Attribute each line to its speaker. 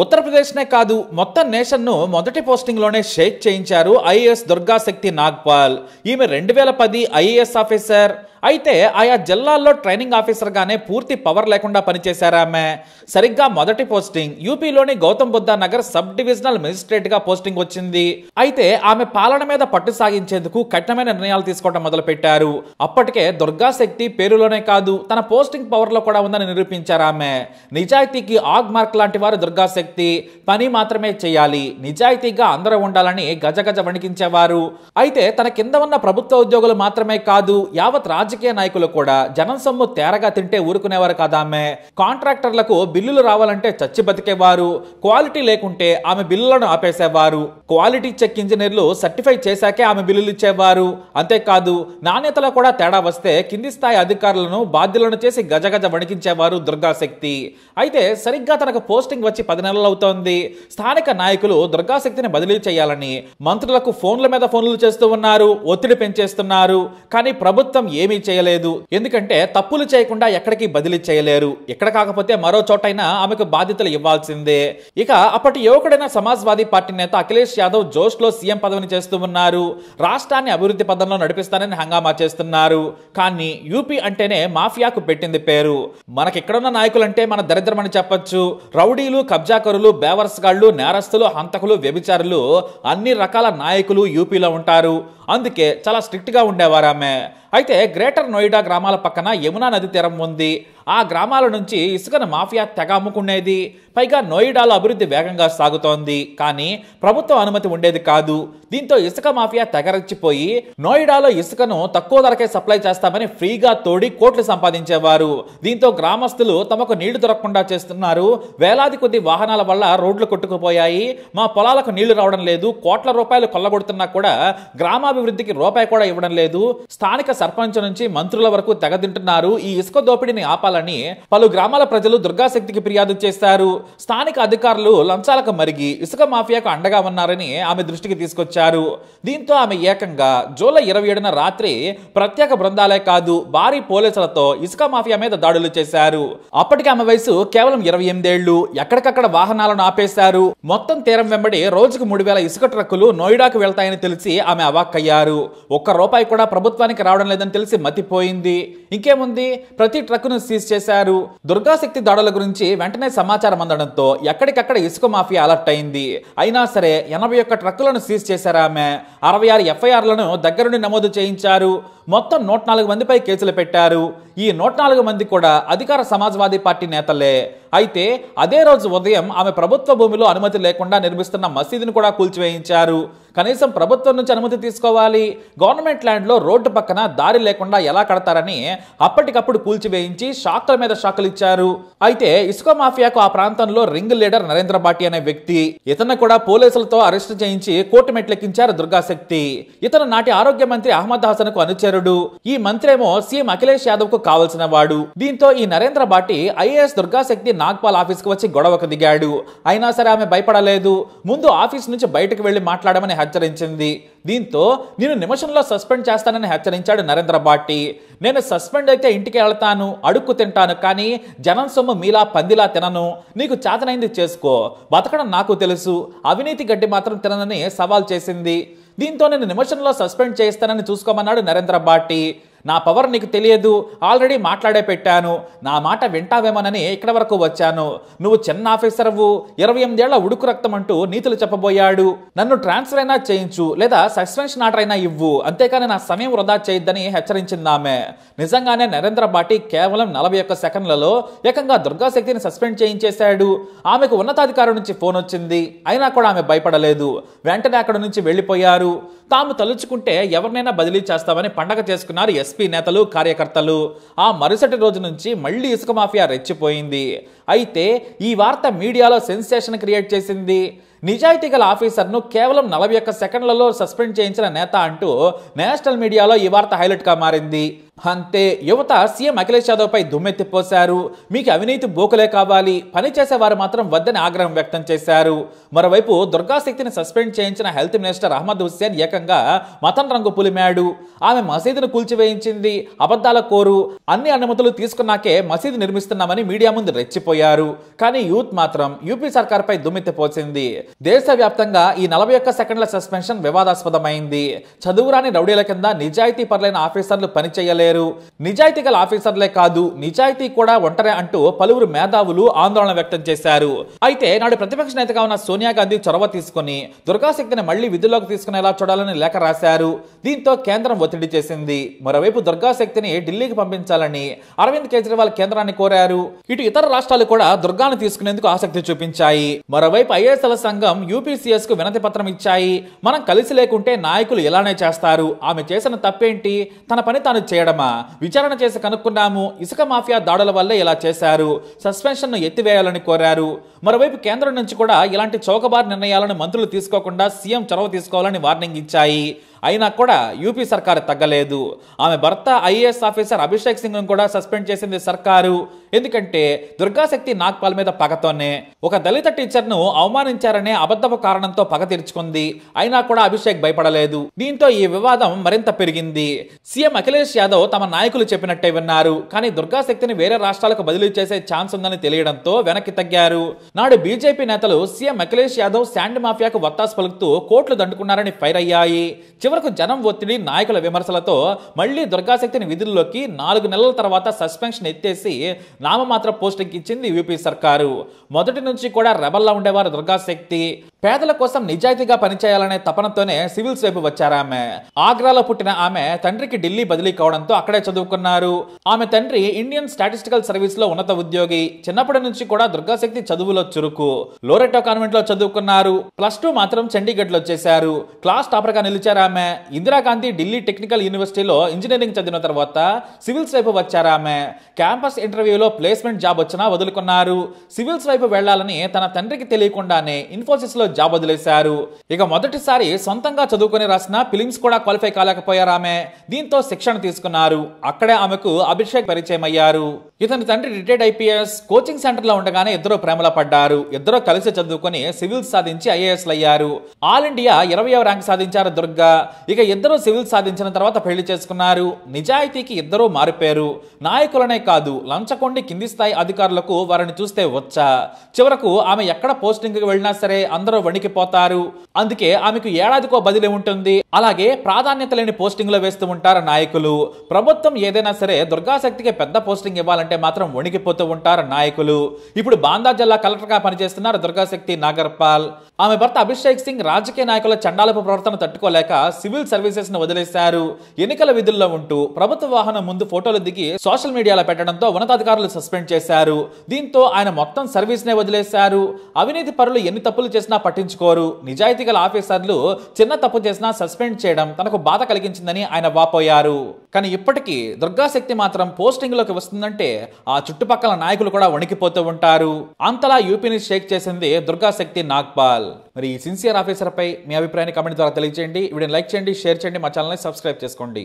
Speaker 1: ఉత్తరప్రదేశ్నే కాదు మొత్తం నేషన్ను మొదటి పోస్టింగ్లోనే షేక్ చేయించారు ఐఏఎస్ దుర్గాశక్తి నాగ్పాల్. ఈమె 2010 ఐఏఎస్ ఆఫీసర్. అయితే ఆయా జిల్లాల్లో ట్రైనింగ్ ఆఫీసర్గానే పూర్తి పవర్ లేకుండా పనిచేశారు ఆమె. సరిగ్గా మొదటి పోస్టింగ్ యూపీలోని గౌతమ్ బుద్ధ నగర్ సబ్ డివిజనల్ మెజిస్ట్రేట్గా పోస్టింగ్ వచ్చింది. అయితే ఆమె పాలన మీద పట్టు సాగించేందుకు కఠినమైన నిర్ణయాలు తీసుకోవడం మొదలుపెట్టారు. అప్పటికే దుర్గాశక్తి పేరులోనే కాదు తన పోస్టింగ్ పవర్లో కూడా ఉందని నిరూపించారు ఆమె. నిజాయితీకి ఆగ్ మార్క్ లాంటి వారు దుర్గాశక్తి. పని మాత్రమే చేయాలి, నిజాయితీగా అందరూ ఉండాలని గజగజ వణికించేవారు. అయితే తన కింద ఉన్న ప్రభుత్వ ఉద్యోగులు మాత్రమే కాదు యావత్ రాజకీయ నాయకులు కూడా జనం సొమ్ము తేరగా తింటే ఊరుకునేవారు కాదామె. కాంట్రాక్టర్లకు బిల్లులు రావాలంటే చచ్చి బతికేవారు. క్వాలిటీ లేకుంటే ఆమె బిల్లులను ఆపేసేవారు. క్వాలిటీ చెక్ ఇంజనీర్లు సర్టిఫై చేశాకే ఆమె బిల్లులు ఇచ్చేవారు. అంతేకాదు నాణ్యతలో కూడా తేడా వస్తే కింది స్థాయి అధికారులను బాధ్యులను చేసి గజగజ వణికించేవారు దుర్గాశక్తి. అయితే సరిగ్గా తనకు పోస్టింగ్ వచ్చి 10 నెలలు అవుతోంది. స్థానిక నాయకులు దుర్గాశక్తిని బదిలీ చేయాలని మంత్రులకు ఫోన్ల మీద ఫోన్లు చేస్తూ ఉన్నారు, ఒత్తిడి పెంచేస్తున్నారు. కానీ ప్రభుత్వం ఏమీ చేయలేదు. ఎందుకంటే తప్పులు చేయకుండా ఎక్కడికి బదిలీ చేయలేరు. ఎక్కడ కాకపోతే మరో చోటైనా ఆమెకు బాధ్యతలు ఇవ్వాల్సిందే. ఇక అప్పటి యువకుడైన సమాజ్వాదీ పార్టీ నేత అఖిలేష్ యాదవ్ జోష్ లో సీఎం పదవిని చేస్తూ ఉన్నారు. రాష్ట్రాన్ని అభివృద్ధి పదంలో నడిపిస్తానని హంగామా చేస్తున్నారు. కానీ యూపీ అంటేనే మాఫియాకు పెట్టింది పేరు. మనకిక్కడున్న నాయకులంటే మన దరిద్రమని చెప్పొచ్చు. రౌడీలు, కబ్జాకరులు, బేవర్స్ గాళ్లు, నేరస్తులు, హంతకులు, వ్యభిచారులు అన్ని రకాల నాయకులు యూపీలో ఉంటారు. అందుకే చాలా స్ట్రిక్ట్ గా ఉండేవారు ఆమె. అయితే గ్రేటర్ నోయిడా గ్రామాల పక్కన యమునా నది తీరం ఉంది. ఆ గ్రామాల నుంచి ఇసుకను మాఫియా తెగ అమ్ముకునేది. పైగా నోయిడాలో అభివృద్ధి వేగంగా సాగుతోంది. కానీ ప్రభుత్వం అనుమతి ఉండేది కాదు. దీంతో ఇసుక మాఫియా తెగరెచ్చిపోయి నోయిడాలో ఇసుకను తక్కువ ధరకే సప్లై చేస్తామని ఫ్రీగా తోడి కోట్లు సంపాదించేవారు. దీంతో గ్రామస్తులు తమకు నీళ్లు దొరకకుండా చేస్తున్నారు. వేలాది కొద్ది వాహనాల వల్ల రోడ్లు కొట్టుకుపోయాయి. మా పొలాలకు నీళ్లు రావడం లేదు. కోట్ల రూపాయలు కొల్లగొడుతున్నా కూడా గ్రామాభివృద్ధికి రూపాయి కూడా ఇవ్వడం లేదు. స్థానిక సర్పంచ్ నుంచి మంత్రుల వరకు తెగదింటున్నారు. ఈ ఇసుక దోపిడీని ఆపాలని పలు గ్రామాల ప్రజలు దుర్గాశక్తికి ఫిర్యాదు చేశారు. స్థానిక అధికారులు లంచాలకు మరిగి ఇసుక మాఫియాకు అండగా ఉన్నారని ఆమె దృష్టికి తీసుకొచ్చారు. దీంతో ఆమె ఏకంగా జూలై 27న రాత్రి ప్రత్యేక బృందాలే కాదు భారీ పోలీసులతో ఇసుక మాఫియా మీద దాడులు చేశారు. అప్పటికి ఆమె వయసు కేవలం 28 ఏళ్లు. ఎక్కడికక్కడ వాహనాలను ఆపేశారు. మొత్తం తీరం వెంబడి రోజుకు 3000 ఇసుక ట్రక్కులు నోయిడాకు వెళ్తాయని తెలిసి ఆమె అవాక్కయ్యారు. ఒక్క రూపాయి కూడా ప్రభుత్వానికి రావడం లేదని తెలిసి మతిపోయింది. ఇంకేముంది, ప్రతి ట్రక్కును సీజ్ చేశారు. దుర్గాశక్తి దాడుల గురించి వెంటనే సమాచారం అందడంతో ఎక్కడికక్కడ ఇసుక మాఫియా అలర్ట్ అయింది. అయినా సరే 81 ట్రక్కులను సీజ్ చేశారు ఆమె. 66 ఎఫ్ఐఆర్లను దగ్గరుండి నమోదు చేయించారు. మొత్తం 104 మందిపై కేసులు పెట్టారు. ఈ 104 మంది కూడా అధికార సమాజ్వాదీ పార్టీ నేతలే. అయితే అదే రోజు ఉదయం ఆమె ప్రభుత్వ భూమిలో అనుమతి లేకుండా నిర్మిస్తున్న మసీదును కూడా కూల్చివేయించారు. కనీసం ప్రభుత్వం నుంచి అనుమతి తీసుకోవాలి. గవర్నమెంట్ ల్యాండ్ లో రోడ్డు పక్కన దారి లేకుండా ఎలా కడతారని అప్పటికప్పుడు కూల్చివేయించి షాక్ల మీద షాకులు ఇచ్చారు. అయితే ఇసుక మాఫియాకు ఆ ప్రాంతంలో రింగ్ లీడర్ నరేంద్ర బాటి అనే వ్యక్తి. ఇతను కూడా పోలీసులతో అరెస్ట్ చేయించి కోర్టు మెట్లెక్కించారు దుర్గాశక్తి. ఇతను నాటి ఆరోగ్య మంత్రి అహ్మద్ హసన్ కు అనుచరుడు. ఈ మంత్రేమో సీఎం అఖిలేష్ యాదవ్ కు కావలసిన వాడు. దీంతో ఈ నరేంద్ర బాటి ఐఏఎస్ దుర్గాశక్తి నాగ్పాల్ ఆఫీస్ కు వచ్చి గొడవకు దిగాడు. అయినా సరే ఆమె భయపడలేదు. ముందు ఆఫీస్ నుంచి బయటకు వెళ్లి మాట్లాడమని హెచ్చరించింది. దీంతో నేను నిమిషంలో సస్పెండ్ చేస్తానని హెచ్చరించాడు నరేంద్ర బాటి. నేను సస్పెండ్ అయితే ఇంటికి వెళ్తాను, అడుక్కు తింటాను, కానీ జనం సొమ్ము మీలా పందిలా తినను. నీకు చేతనైంది చేసుకో, బతకడం నాకు తెలుసు, అవినీతి గడ్డి మాత్రం తిననని సవాల్ చేసింది. దీంతో నేను నిమిషంలో సస్పెండ్ చేస్తానని చూసుకోమన్నాడు నరేంద్ర బాటి. నా పవర్ నీకు తెలియదు, ఆల్రెడీ మాట్లాడే పెట్టాను. నా మాట వింటావేమోనని ఇక్కడ వరకు వచ్చాను. నువ్వు చిన్న ఆఫీసర్వు, 28 ఏళ్ల ఉడుకు రక్తం అంటూ నీతులు చెప్పబోయాడు. నన్ను ట్రాన్స్ఫర్ అయినా చేయించు, లేదా సస్పెన్షన్ ఆర్డర్ అయినా ఇవ్వు, అంతేకాని నా సమయం వృధా చేయొద్దని హెచ్చరించింది ఆమె. నిజంగానే నరేంద్ర బాటి కేవలం 41 సెకండ్లలో ఏకంగా దుర్గాశక్తిని సస్పెండ్ చేయించేశాడు. ఆమెకు ఉన్నతాధికారి నుంచి ఫోన్ వచ్చింది. అయినా కూడా ఆమె భయపడలేదు. వెంటనే అక్కడ నుంచి వెళ్లిపోయారు. తాము తలుచుకుంటే ఎవరినైనా బదిలీ చేస్తామని పండగ చేసుకున్నారు ఎస్పీ నేతలు, కార్యకర్తలు. ఆ మరుసటి రోజు నుంచి మళ్లీ ఇసుక మాఫియా రెచ్చిపోయింది. అయితే ఈ వార్త మీడియాలో సెన్సేషన్ క్రియేట్ చేసింది. నిజాయితీ గల ఆఫీసర్ను కేవలం 41 సెకండ్లలో సస్పెండ్ చేయించిన నేత అంటూ నేషనల్ మీడియాలో ఈ వార్త హైలైట్ గా మారింది. అంతే యువత సీఎం అఖిలేష్ యాదవ్ పై దుమ్మెత్తిపోశారు. మీకు అవినీతి బోకులే కావాలి, పనిచేసేవారు మాత్రం వద్దని ఆగ్రహం వ్యక్తం చేశారు. మరోవైపు దుర్గాశక్తిని సస్పెండ్ చేయించిన హెల్త్ మినిస్టర్ అహ్మద్ హుస్సేన్ ఏకంగా మతం రంగు పులిమాడు. ఆమె మసీదును కూల్చివేయించింది, అబద్ధాల కోరు, అన్ని అనుమతులు తీసుకున్నాకే మసీదు నిర్మిస్తున్నామని మీడియా ముందు రెచ్చిపోయారు. కానీ యూత్ మాత్రం యూపీ సర్కార్పై దుమ్మెత్తిపోసింది. దేశవ్యాప్తంగా ఈ 41 సెకండ్ల సస్పెన్షన్ వివాదాస్పదమైంది. చదువురాని రౌడీల కింద నిజాయితీ పరులైన ఆఫీసర్లు పనిచేయలేరు, నిజాయితీ గల ఆఫీసర్లే కాదు నిజాయితీ కూడా ఒంటరే అంటూ పలువురు మేధావులు ఆందోళన వ్యక్తం చేశారు. అయితే నాడు ప్రతిపక్ష నేతగా ఉన్న సోనియా గాంధీ చొరవ తీసుకుని దుర్గాశక్తిని మళ్లీ విధుల్లోకి తీసుకునేలా చూడాలని లేఖ రాశారు. దీంతో కేంద్రం ఒత్తిడి చేసింది. మరోవైపు దుర్గాశక్తిని ఢిల్లీకి పంపించాలని అరవింద్ కేజ్రీవాల్ కేంద్రాన్ని కోరారు. ఇటు ఇతర రాష్ట్రాలు కూడా దుర్గాను తీసుకునేందుకు ఆసక్తి చూపించాయి. మరోవైపు ఐఏఎస్ల సంఘం యూపీసీఎస్ కు వినతి పత్రం ఇచ్చాయి. మనం కలిసి లేకుంటే నాయకులు ఇలానే చేస్తారు, ఆమె చేసిన తప్పేంటి, తన పని తాను చేయడమా, విచారణ చేసి కనుక్కున్నాము, ఇసుక మాఫియా దాడుల వల్లే ఇలా చేశారు, సస్పెన్షన్ ను ఎత్తివేయాలని కోరారు. మరోవైపు కేంద్రం నుంచి కూడా ఇలాంటి చౌకబారు నిర్ణయాలను మంత్రులు తీసుకోకుండా సీఎం చొరవ తీసుకోవాలని వార్నింగ్ ఇచ్చాయి. అయినా కూడా యూపీ సర్కారు తగ్గలేదు. ఆమె భర్త ఐఏఎస్ ఆఫీసర్ అభిషేక్ సింగ్ కూడా సస్పెండ్ చేసింది సర్కారు. ఎందుకంటే దుర్గాశక్తి నాగ్పాల్ మీద పగతోనే ఒక దళిత టీచర్ ను అవమానించారనే అబద్ధపు కారణంతో పగ తీర్చుకుంది. అయినా కూడా అభిషేక్ భయపడలేదు. దీంతో ఈ వివాదం మరింత పెరిగింది. సీఎం అఖిలేష్ యాదవ్ తమ నాయకులు చెప్పినట్టే విన్నారు. కానీ దుర్గాశక్తిని వేరే రాష్ట్రాలకు బదిలీ చేసే ఛాన్స్ ఉందని తెలియడంతో వెనక్కి తగ్గారు. నాడు బీజేపీ నేతలు సీఎం అఖిలేష్ యాదవ్ శాండ్ మాఫియాకు వత్తాసు పలుకుతూ కోట్లు దండుకున్నారని ఫైర్ అయ్యాయి. చివరకు జనం ఒత్తిడి, నాయకుల విమర్శలతో మళ్లీ దుర్గాశక్తిని విధుల్లోకి 4 నెలల తర్వాత సస్పెన్షన్ ఎత్తేసి నామమాత్ర పోస్టింగ్ ఇచ్చింది యూపీ సర్కారు. మొదటి నుంచి కూడా రెబల్లా ఉండేవారు దుర్గాశక్తి. పేదల కోసం నిజాయితీగా పనిచేయాలనే తపనతోనే సివిల్స్ వైపు వచ్చారామె. ఆగ్రాలో పుట్టిన ఆమె తండ్రికి ఢిల్లీ బదిలీ కావడంతో అక్కడే చదువుకున్నారు. ఆమె తండ్రి ఇండియన్ స్టాటిస్టికల్ సర్వీస్ లో ఉన్నత ఉద్యోగి. చిన్నప్పటి నుంచి కూడా దుర్గాశక్తి చదువులో చురుకు. లోరెటో కాన్వెంట్ లో చదువుకున్నారు. +2 మాత్రం చండీగఢ్ లో చేశారు. క్లాస్ టాపర్ గా నిలిచారామె. ఇందిరాగాంధీ ఢిల్లీ టెక్నికల్ యూనివర్సిటీలో ఇంజనీరింగ్ చదివిన తర్వాత సివిల్స్ వైపు వచ్చారామె. క్యాంపస్ ఇంటర్వ్యూలో ప్లేస్మెంట్ జాబ్ వచ్చినా వదులుకున్నారు. సివిల్స్ వైపు వెళ్లాలని తన తండ్రికి తెలియకుండానే ఇన్ఫోసిస్ లో జాబ్ వదిలేశారు. ఇక మొదటిసారి సొంతంగా చదువుకుని రాసిన ఫిలిమ్స్ కూడా క్వాలిఫై కాలేకపోయారామె. దీంతో శిక్షణ తీసుకున్నారు. అక్కడే ఆమెకు అభిషేక్ పరిచయం అయ్యారు. ఇతని తండ్రి రిటైర్డ్ ఐపీఎస్. కోచింగ్ సెంటర్ లో ఉండగానే ఇద్దరు ప్రేమలో పడ్డారు. ఇద్దరు కలిసి చదువుకుని సివిల్స్ సాధించి ఐఏఎస్ అయ్యారు. ఆల్ ఇండియా 20వ ర్యాంక్ సాధించారు దుర్గా. ఇక ఇద్దరు సివిల్స్ సాధించిన తర్వాత పెళ్లి చేసుకున్నారు. నిజాయితీకి ఇద్దరూ మారిపోయారు. నాయకులనే కాదు లంచకొండి కింది స్థాయి అధికారులకు వారిని చూస్తే వచ్చా. చివరకు ఆమె ఎక్కడ పోస్టింగ్ కి వెళ్ళినా సరే అందరూ వణికిపోతారు. అందుకే ఆమెకు ఏడాదికో బదిలీ ఉంటుంది. అలాగే ప్రాధాన్యత లేని పోస్టింగ్ లో వేస్తూ ఉంటారు నాయకులు. ప్రభుత్వం ఏదైనా సరే దుర్గాశక్తికి పెద్ద పోస్టింగ్ ఇవ్వాలంటే మాత్రం వణికిపోతూ ఉంటారు నాయకులు. ఇప్పుడు బాందా జిల్లా కలెక్టర్ గా పనిచేస్తున్నారు దుర్గాశక్తి నాగర్పాల్. ఆమె భర్త అభిషేక్ సింగ్ రాజకీయ నాయకుల చండాలపు ప్రవర్తన తట్టుకోలేక సివిల్ సర్వీసెస్ ను వదిలేశారు. ఎన్నికల విధుల్లో ఉంటూ ప్రభుత్వ వాహనం ముందు ఫోటోలు దిగి సోషల్ మీడియాలో పెట్టడంతో ఉన్నతాధికారులు సస్పెండ్ చేశారు. దీంతో ఆయన మొత్తం సర్వీస్ నే వదిలేశారు. అవినీతి పరులు ఎన్ని తప్పులు చేసినా పట్టించుకోరు. నిజాయితీ గల ఆఫీసర్లు చిన్న తప్పు చేసినా సస్పెండ్ చేయడం తనకు బాధ కలిగించిందని ఆయన వాపోయారు. కానీ ఇప్పటికీ దుర్గాశక్తి మాత్రం పోస్టింగ్ లోకి వస్తుందంటే ఆ చుట్టుపక్కల నాయకులు కూడా వణికిపోతూ ఉంటారు. అంతలా యూపీని షేక్ చేసింది దుర్గాశక్తి నాగ్పాల్. మరి ఈ సిన్సియర్ ఆఫీసర్ పై మీ అభిప్రాయాన్ని కామెంట్ ద్వారా తెలియజేయండి. వీడియోని లైక్ చేయండి, షేర్ చేయండి, మా ఛానల్ని సబ్స్క్రైబ్ చేసుకోండి.